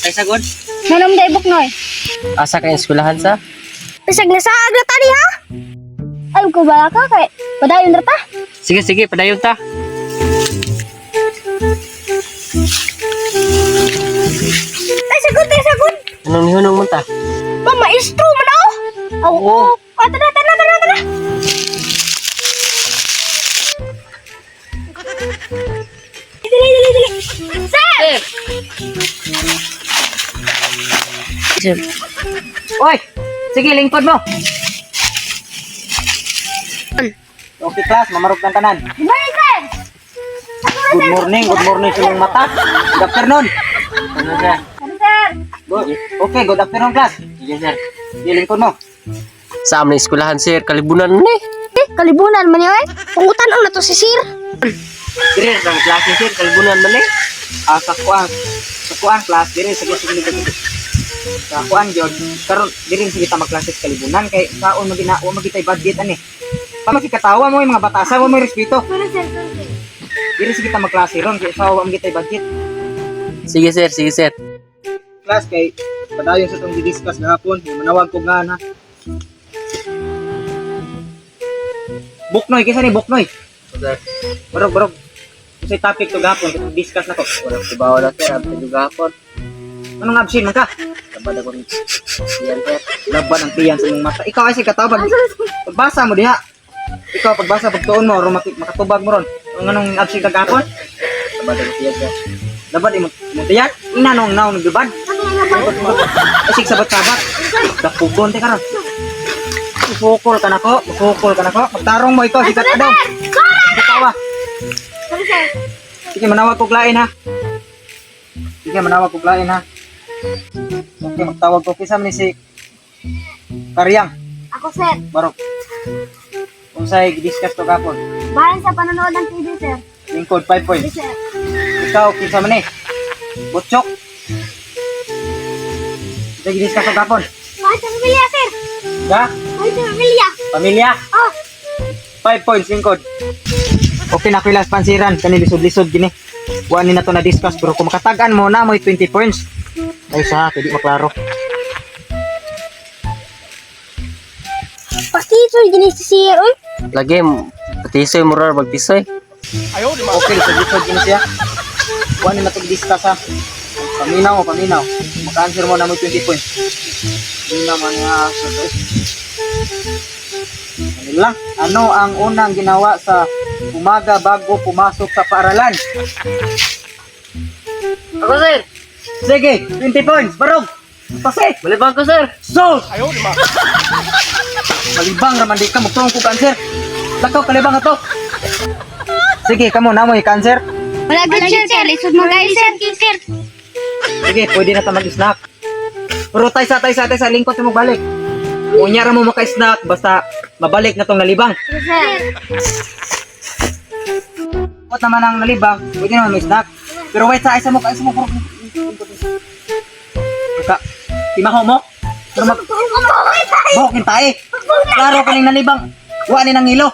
Ay sagod. Nanom day Buknoy. Asa ka eskwelahan sa? Bisag na saag na tani ha. Ay ko bala ka kay padayon ra ta. Sige sige, padayon ta. Ay sagod. Anong nihunong mo ta? Ba maestro man ako. Aw. Oo. Tara. Dili. Sir! Sir. Oy, sige lingkod mo. Okay class, mamarog ng tanan. Bye, sir! Good morning sa inyong mata. Good afternoon. Ano sir? Ano, sir? Good. Okay, good afternoon class. Sige sir. Sige lingkod mo. Sa aming eskwelahan sir, kalibunan ni. Kalibunan man yun. Pangutan ang nato si sir. Dire sa klase sir, kalibunan man ni. Sa kuan class dire sige. Sa kuan jud karon dire sige ta magklase sa kalibunan kay saon magitay budget ani. Pamaki katawa mo yung mga batasan mo respeto. Pero sir. Dire sige ta magklase ron kay saon magitay budget. Sige sir. Class kay padayon sa tong di-discuss gahapon, manawag ko nga na. Buknoy, kisa ni Buknoy. Okay. Barog. Kasi topic to gahapon, discuss na ko. Wala sir, absent to gahapon. Anong absent man ka? Labad ako rin. Tiyan sir. Labad ang tiyan sa mong mata. Ikaw ay si katawag. Pagbasa mo diha. Ikaw pagbasa pagtuon mo, makatubag mo ron. Anong absent ka gahapon? Labad ang tiyan sir. Labad mo tiyan? Ina nung naon naglubad. Asig sabat-sabat. Dapugon te karon. Bukol ka na ko. Magtarong mo ikaw, sikat ka daw. Katawa. Sige, manawag ko lain ha. Okay, magtawag ko. Kisam ni si Karyang. Ako, sir. Barok. Kung sa'y discuss to kapon. Bahan sa panonood ng TV, sir. Lingkod 5 points. Yes, sir. Ikaw, kisam ni Butchok. Sige, discuss to kapon. Bahan sa pamilya, sir. Ga? Bahan sa pamilya. Pamilya? Oh. 5 points, lingkod. Okay na kilas pansiran. Kani lisod-lisod gini. Buwan ni na to na discuss. Pero kung makatagan mo na, may 20 points. Ay sa, hindi maklaro. Pastisoy, gini si sir. Uy. Lagi, patisoy mo rin magtisoy. Okay, lisod-lisod gini siya. Buwan ni na to discuss ha. Paminaw. Maka-answer mo na may 20 points. Hindi naman nga. Ano lang? Ano ang unang ginawa sa umaga bago pumasok sa paaralan? Ako sir. Sige, 20 points. Barog. Pasi. Malibang ko sir. So. Malibang raman di ka. Magturong ko cancer. Lakaw kalibang ato. Sige, kamo na mo i-cancer. Malagad, sir. Lisod mo guys, sir. Sige, pwede na ta mag-snack. Pero tay sa lingkod sa magbalik. Unyara mo maka-snack basta mabalik na tong nalibang. Yes, sir. Kung naman ang nalibang, pwede naman may snack. Pero wait sa isa mo. Ka, timaho mo? Pero buhok yung tae. Klaro ka ning nalibang. Huwag ni ng ilo.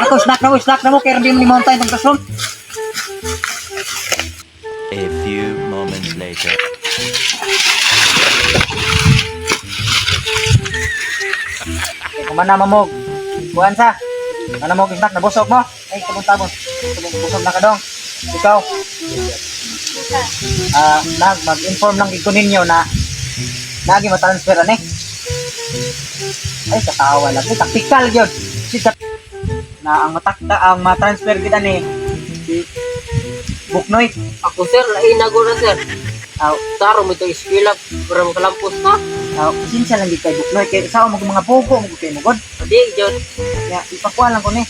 Ako, snack na mo. Kaya hindi mo ni mountain itong classroom. A few moments later. Kung manamamog. Buwan sa. Manamog yung snack. Nabusog mo. Ay, tabon. Busog na ka dong. Ikaw. Mag-inform lang ito ninyo na lagi matransfer ani. Ay, katawa lang. Ay, taktikal yun. Na ang matransfer kita ni si Buknoy. Ako sir, lain na na sir. Taro mo ito eskwela, para mo kalampos na. Sinsya lang di kay Buknoy. Kaya isaw mo mga bogo, mo kayo mugod. Adi, John. Kaya ipakuha lang ko ni.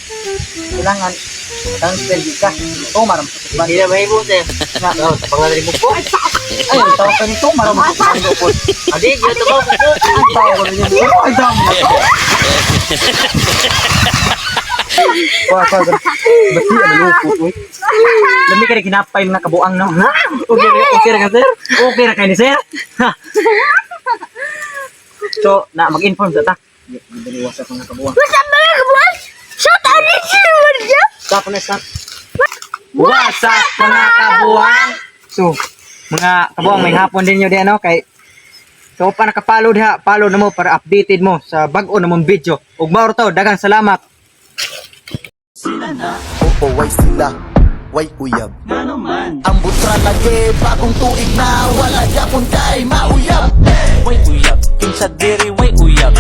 Kailangan transfer di ka. Ito, maram sa kusban. Hindi na mahimo sir. Pangalan mo po. Ayun, tawag ka nito, maram sa kusban ko. Adi, John, ito ba? Ang tawag ka nito. Ay, dami na to. Basi ano lupot oy. Lami ka rin kinapay mga kabuang no. Ha? Okay ra ka sir. Okay ra kay ni sir. Ha. So, na mag-inform sa ta. Dili wasa mga kabuang. Basta ba ka buwan? Shut up ni Silverja. Stop na stop. What's up mga kabuang? So, mga kabuang may hapon din nyo di ano kay so pa nakapalo diha, follow na mo para updated mo sa bag-o na mong video. Ug mauro to, daghang salamat. Oo, way sila, way uyab. Ang butra lagi, bagong tuig na wala yapon kay mauyab. Way uyab, kinsa diri way uyab.